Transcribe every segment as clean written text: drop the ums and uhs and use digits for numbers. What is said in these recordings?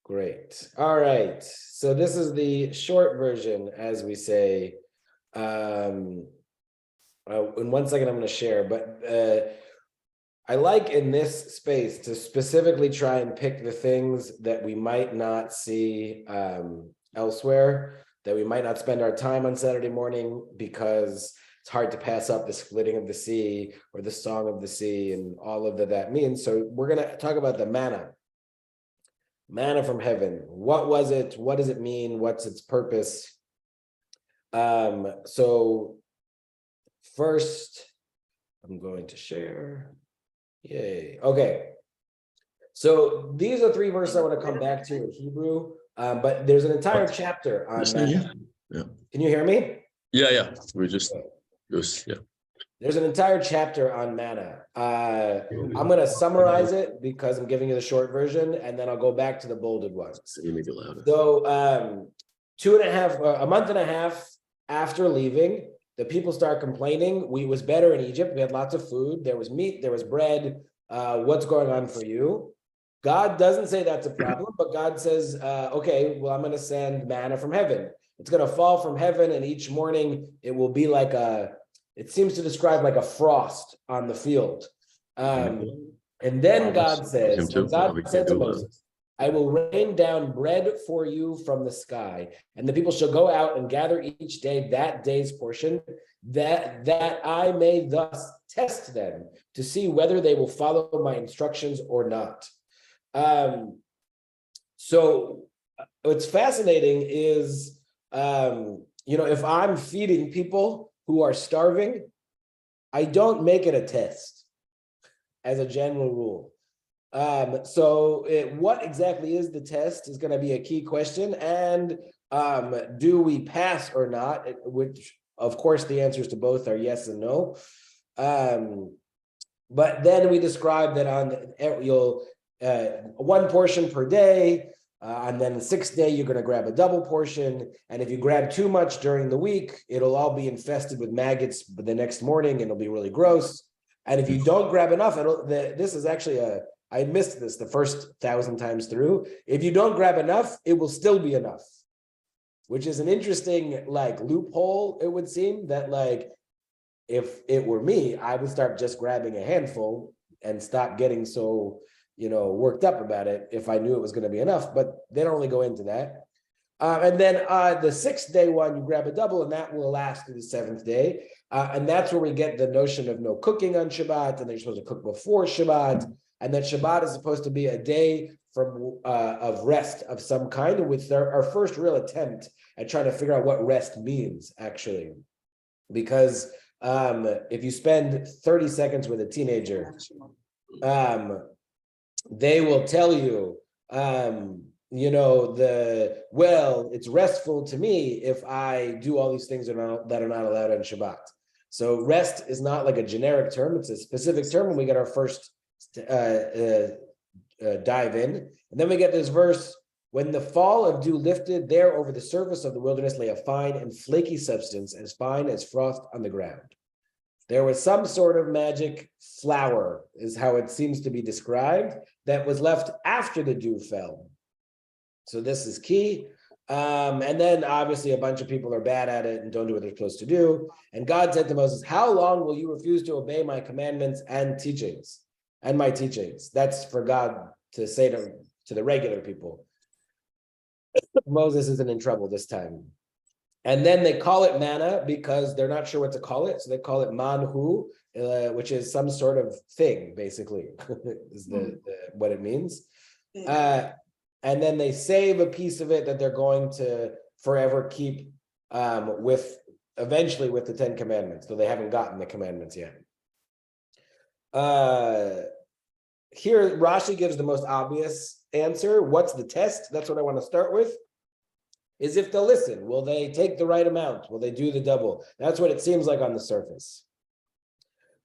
Great. All right. So this is the short version, as we say. In 1 second, I'm going to share, but I like in this space to specifically try and pick the things that we might not see elsewhere, that we might not spend our time on Saturday morning because it's hard to pass up the splitting of the sea or the song of the sea and all of that means. So we're going to talk about the manna from heaven. What was it? What does it mean? What's its purpose? So first, I'm going to share. Yay. Okay. So these are 3 verses I want to come back to in Hebrew, but there's an entire chapter on manna. Yeah. Can you hear me? Yeah. We're yeah. There's an entire chapter on manna. I'm going to summarize it because I'm giving you the short version, and then I'll go back to the bolded ones. You make it louder. So a month and a half after leaving, the people start complaining. We was better in Egypt. We had lots of food. There was meat. There was bread. What's going on for you? God doesn't say that's a problem, but God says, okay, well, I'm going to send manna from heaven. It's going to fall from heaven, and each morning it will be like it seems to describe like a frost on the field. And then God says, God said to Moses, I will rain down bread for you from the sky, and the people shall go out and gather each day that day's portion, that I may thus test them to see whether they will follow my instructions or not. So what's fascinating is, if I'm feeding people who are starving, I don't make it a test as a general rule. What exactly is the test is going to be a key question. And do we pass or not? Which, of course, the answers to both are yes and no. But then we describe that you'll one portion per day, and then the 6th day, you're going to grab a double portion. And if you grab too much during the week, it'll all be infested with maggots the next morning, and it'll be really gross. And if you don't grab enough, this is actually I missed this the first 1,000 times through. If you don't grab enough, it will still be enough, which is an interesting loophole. It would seem that if it were me, I would start just grabbing a handful and stop getting so worked up about it if I knew it was going to be enough. But they don't really go into that. And then the 6th day one, you grab a double, and that will last through the 7th day. And that's where we get the notion of no cooking on Shabbat, and they're supposed to cook before Shabbat, and that Shabbat is supposed to be a day of rest of some kind, with our first real attempt at trying to figure out what rest means, actually. Because if you spend 30 seconds with a teenager, they will tell you, it's restful to me if I do all these things that are not allowed on Shabbat. So rest is not like a generic term. It's a specific term when we get our first dive in. And then we get this verse, when the fall of dew lifted, there over the surface of the wilderness lay a fine and flaky substance, as fine as frost on the ground. There was some sort of magic flour, is how it seems to be described, that was left after the dew fell. So this is key. And then obviously a bunch of people are bad at it and don't do what they're supposed to do. And God said to Moses, how long will you refuse to obey my commandments and teachings and my teachings? That's for God to say to the regular people. Moses isn't in trouble this time. And then they call it manna because they're not sure what to call it. So they call it manhu, which is some sort of thing, basically, is what it means. And then they save a piece of it that they're going to forever keep eventually with the 10 commandments, though they haven't gotten the commandments yet. Here, Rashi gives the most obvious answer. What's the test? That's what I want to start with. Is if they'll listen. Will they take the right amount? Will they do the double? That's what it seems like on the surface.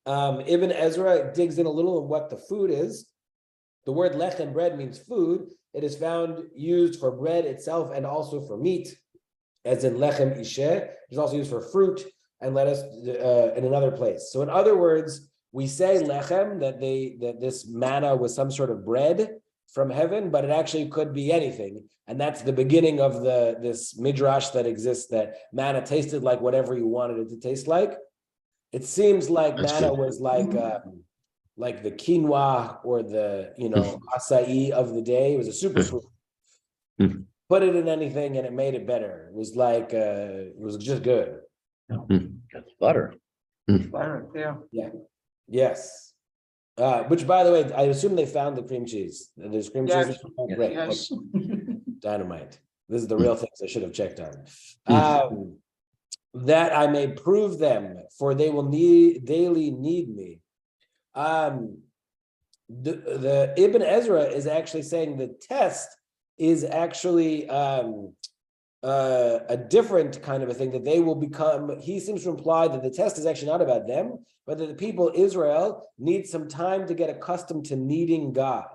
Ibn Ezra digs in a little on what the food is. The word lechem, bread, means food. It is found used for bread itself and also for meat, as in lechem isheh. It's also used for fruit and lettuce in another place. So in other words, we say lechem, that this manna was some sort of bread, from heaven, but it actually could be anything. And that's the beginning of this midrash that exists, that manna tasted like whatever you wanted it to taste like. It seems like That's manna good. was like the quinoa or the acai of the day. It was a superfood. Mm. Put it in anything and it made it better. It was like it was just good. That's butter. Butter, yeah. Yeah. Yes. Which, by the way, I assume they found the cream cheese. There's cream cheese. Yes. Great. Yes. Dynamite. This is the real things I should have checked on. That I may prove them, for they will daily need me. The Ibn Ezra is actually saying the test is actually a different kind of a thing, that they will become. He seems to imply that the test is actually not about them, but that the people Israel need some time to get accustomed to needing God.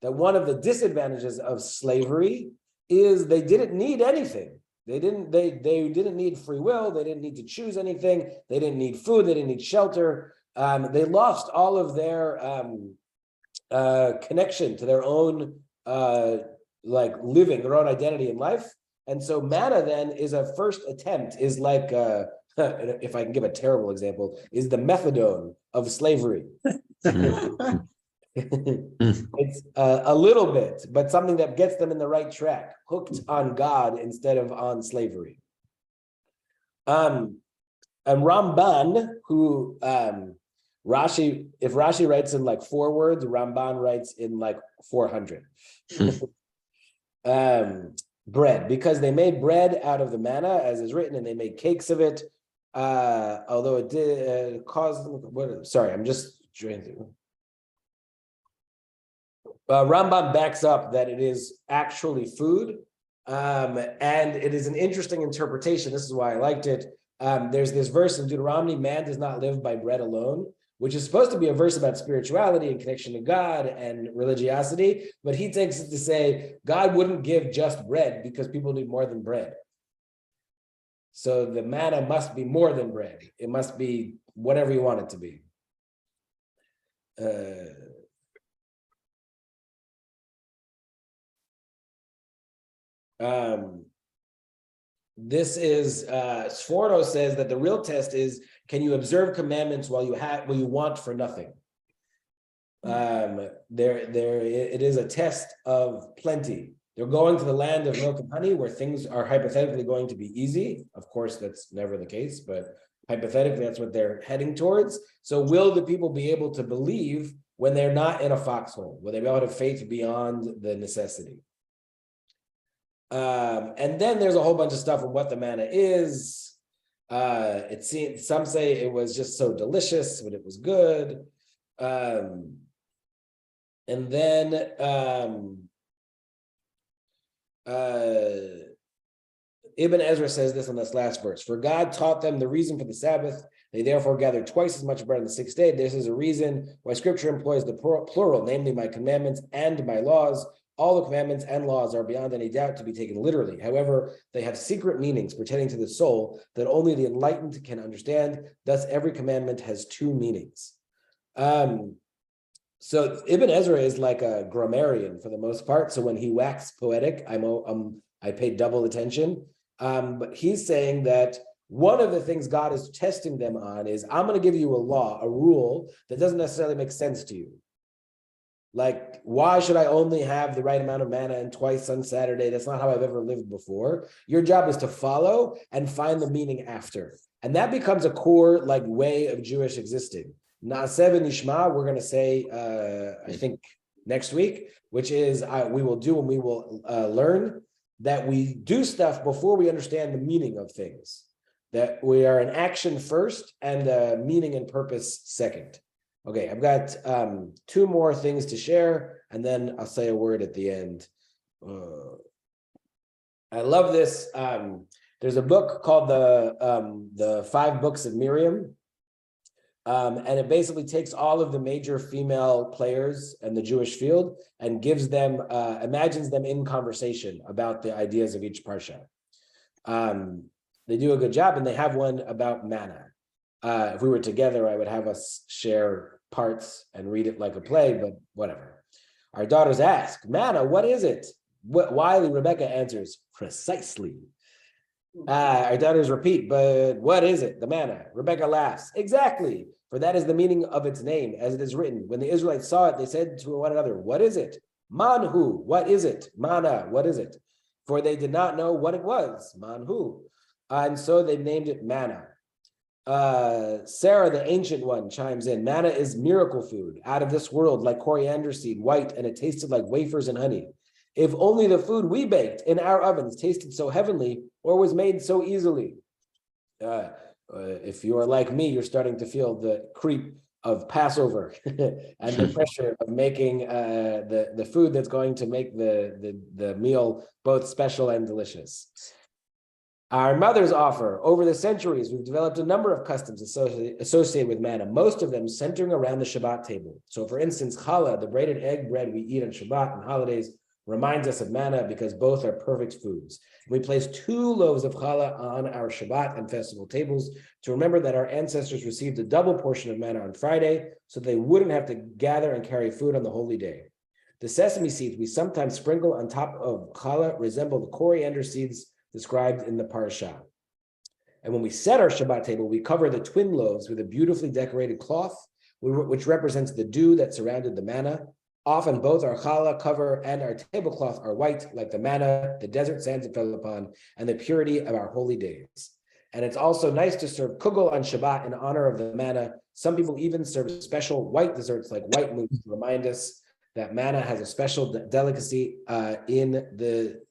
That one of the disadvantages of slavery is they didn't need anything. They didn't need free will. They didn't need to choose anything. They didn't need food. They didn't need shelter. They lost all of their connection to their own living, their own identity in life. And so manna then is a first attempt, is like if I can give a terrible example, is the methadone of slavery. It's a little bit, but something that gets them in the right track, hooked on God instead of on slavery. And Ramban, who Rashi, if Rashi writes in like 4 words, Ramban writes in like 400. Bread, because they made bread out of the manna, as is written, and they made cakes of it. Although it did cause. Sorry, I'm just trying to. Rambam backs up that it is actually food, and it is an interesting interpretation. This is why I liked it. There's this verse in Deuteronomy: "Man does not live by bread alone," which is supposed to be a verse about spirituality and connection to God and religiosity, but he takes it to say God wouldn't give just bread because people need more than bread. So the manna must be more than bread. It must be whatever you want it to be. This is Sforno says that the real test is, can you observe commandments while you want for nothing? It is a test of plenty. They're going to the land of milk and honey, where things are hypothetically going to be easy. Of course, that's never the case, but hypothetically, that's what they're heading towards. So will the people be able to believe when they're not in a foxhole? Will they be able to have faith beyond the necessity? And then there's a whole bunch of stuff on what the manna is. It seems, some say it was just so delicious, but it was good. And then Ibn Ezra says this on this last verse: "For God taught them the reason for the Sabbath. They therefore gathered twice as much bread on the 6th day. This is a reason why Scripture employs the plural, namely my commandments and my laws. All the commandments and laws are beyond any doubt to be taken literally. However, they have secret meanings pertaining to the soul that only the enlightened can understand. Thus, every commandment has 2 meanings." So Ibn Ezra is like a grammarian for the most part. So when he waxed poetic, I paid double attention. But he's saying that one of the things God is testing them on is, I'm going to give you a law, a rule that doesn't necessarily make sense to you. Like, why should I only have the right amount of manna and twice on Saturday? That's not how I've ever lived before. Your job is to follow and find the meaning after. And that becomes a core way of Jewish existing. Na'aseh v'nishma, we're going to say, I think next week, which is we will do and we will learn that we do stuff before we understand the meaning of things. That we are an action first and meaning and purpose second. Okay, I've got 2 more things to share, and then I'll say a word at the end. I love this. There's a book called the 5 Books of Miriam, and it basically takes all of the major female players in the Jewish field and gives them, imagines them in conversation about the ideas of each parsha. They do a good job, and they have one about manna. If we were together, I would have us share parts and read it like a play, but whatever. Our daughters ask, manna, what is it? Wily Rebecca answers, precisely. Our daughters repeat, but what is it? The manna. Rebecca laughs. Exactly, for that is the meaning of its name, as it is written. When the Israelites saw it, they said to one another, what is it? Manhu, what is it? Manna, what is it? For they did not know what it was. Manhu. And so they named it manna. Sarah, the ancient one, chimes in. Manna is miracle food, out of this world, like coriander seed, white, and it tasted like wafers and honey. If only the food we baked in our ovens tasted so heavenly or was made so easily. If you are like me, you're starting to feel the creep of Passover and the pressure of making the food that's going to make the meal both special and delicious. Our mothers offer. Over the centuries, we've developed a number of customs associated with manna, most of them centering around the Shabbat table. So for instance, challah, the braided egg bread we eat on Shabbat and holidays, reminds us of manna because both are perfect foods. We place 2 loaves of challah on our Shabbat and festival tables to remember that our ancestors received a double portion of manna on Friday, so they wouldn't have to gather and carry food on the holy day. The sesame seeds we sometimes sprinkle on top of challah resemble the coriander seeds described in the parasha. And when we set our Shabbat table, we cover the twin loaves with a beautifully decorated cloth, which represents the dew that surrounded the manna. Often both our challah cover and our tablecloth are white, like the manna, the desert sands it fell upon, and the purity of our holy days. And it's also nice to serve kugel on Shabbat in honor of the manna. Some people even serve special white desserts like white mousse to remind us that manna has a special delicacy in the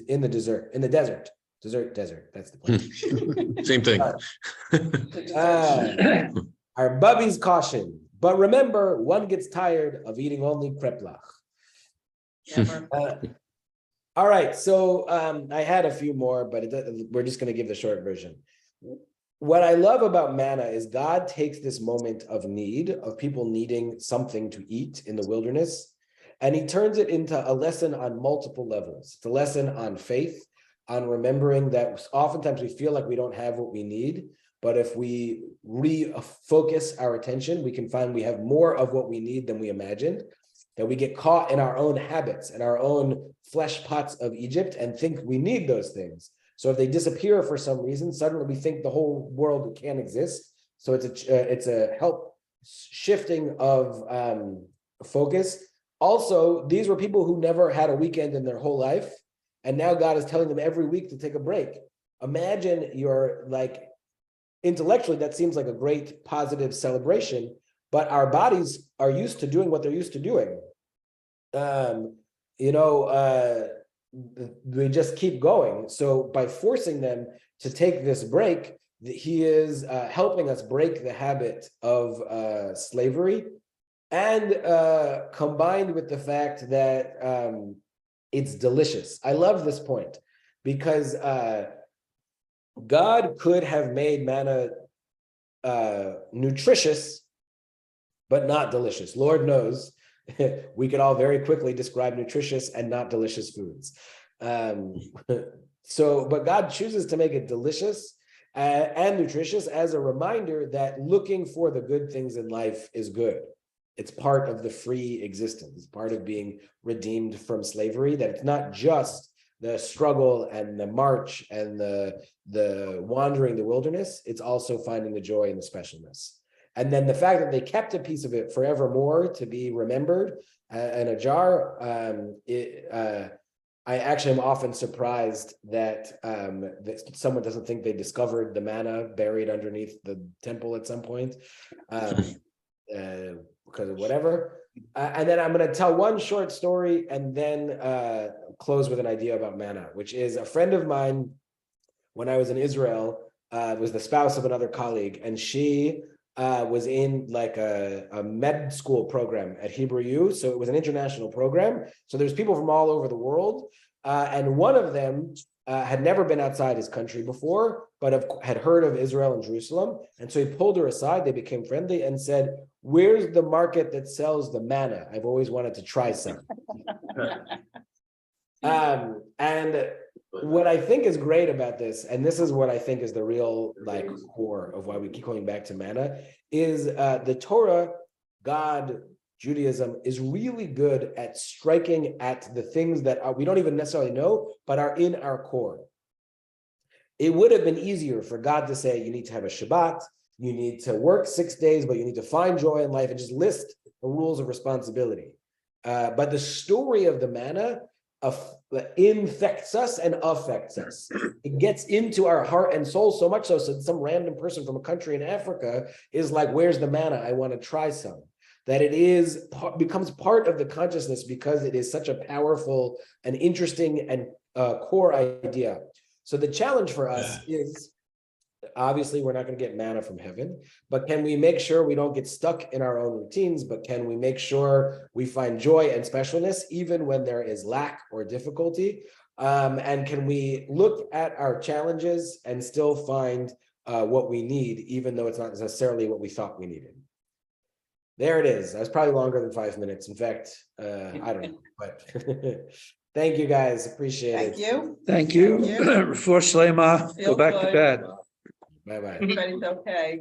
desert. Desert. That's the place. Same thing. Our bubbies caution, but remember, one gets tired of eating only kreplach. All right, so I had a few more, but we're just going to give the short version. What I love about manna is God takes this moment of need, of people needing something to eat in the wilderness, and he turns it into a lesson on multiple levels. It's a lesson on faith, on remembering that oftentimes we feel like we don't have what we need, but if we refocus our attention, we can find we have more of what we need than we imagined, that we get caught in our own habits and our own flesh pots of Egypt and think we need those things. So if they disappear for some reason, suddenly we think the whole world can't exist. So it's a help shifting of focus. Also, these were people who never had a weekend in their whole life, and now God is telling them every week to take a break. Imagine you're like, intellectually, that seems like a great positive celebration, but our bodies are used to doing what they're used to doing. We just keep going. So by forcing them to take this break, he is helping us break the habit of slavery, and combined with the fact that it's delicious. I love this point because God could have made manna nutritious, but not delicious. Lord knows we could all very quickly describe nutritious and not delicious foods. But God chooses to make it delicious and nutritious as a reminder that looking for the good things in life is good. It's part of the free existence. It's part of being redeemed from slavery, that it's not just the struggle and the march and the wandering the wilderness. It's also finding the joy and the specialness. And then the fact that they kept a piece of it forevermore to be remembered in a jar, I actually am often surprised that someone doesn't think they discovered the manna buried underneath the temple at some point, because of whatever. And then I'm going to tell one short story and then close with an idea about manna, which is a friend of mine when I was in Israel, was the spouse of another colleague, and she was in like a med school program at Hebrew U. So it was an international program. So there's people from all over the world. And one of them had never been outside his country before, but had heard of Israel and Jerusalem. And so he pulled her aside, they became friendly and said, "Where's the market that sells the manna? I've always wanted to try some." And what I think is great about this, and this is what I think is the real like core of why we keep going back to manna, is the Torah, God Judaism is really good at striking at the things that we don't even necessarily know, but are in our core. It would have been easier for God to say, you need to have a Shabbat, you need to work 6 days, but you need to find joy in life, and just list the rules of responsibility. But the story of the manna infects us and affects us. It gets into our heart and soul so much so some random person from a country in Africa is like, where's the manna? I want to try some. That it becomes part of the consciousness because it is such a powerful and interesting and core idea. So the challenge for us is, obviously, we're not going to get manna from heaven, but can we make sure we don't get stuck in our own routines? But can we make sure we find joy and specialness even when there is lack or difficulty? And can we look at our challenges and still find what we need, even though it's not necessarily what we thought we needed? There it is. That's probably longer than 5 minutes. In fact, I don't know, but thank you guys. Appreciate it. Thank you. Thank you. Thank you. For Shlema, go Feel back to good. bed. Bye-bye. Everybody's okay.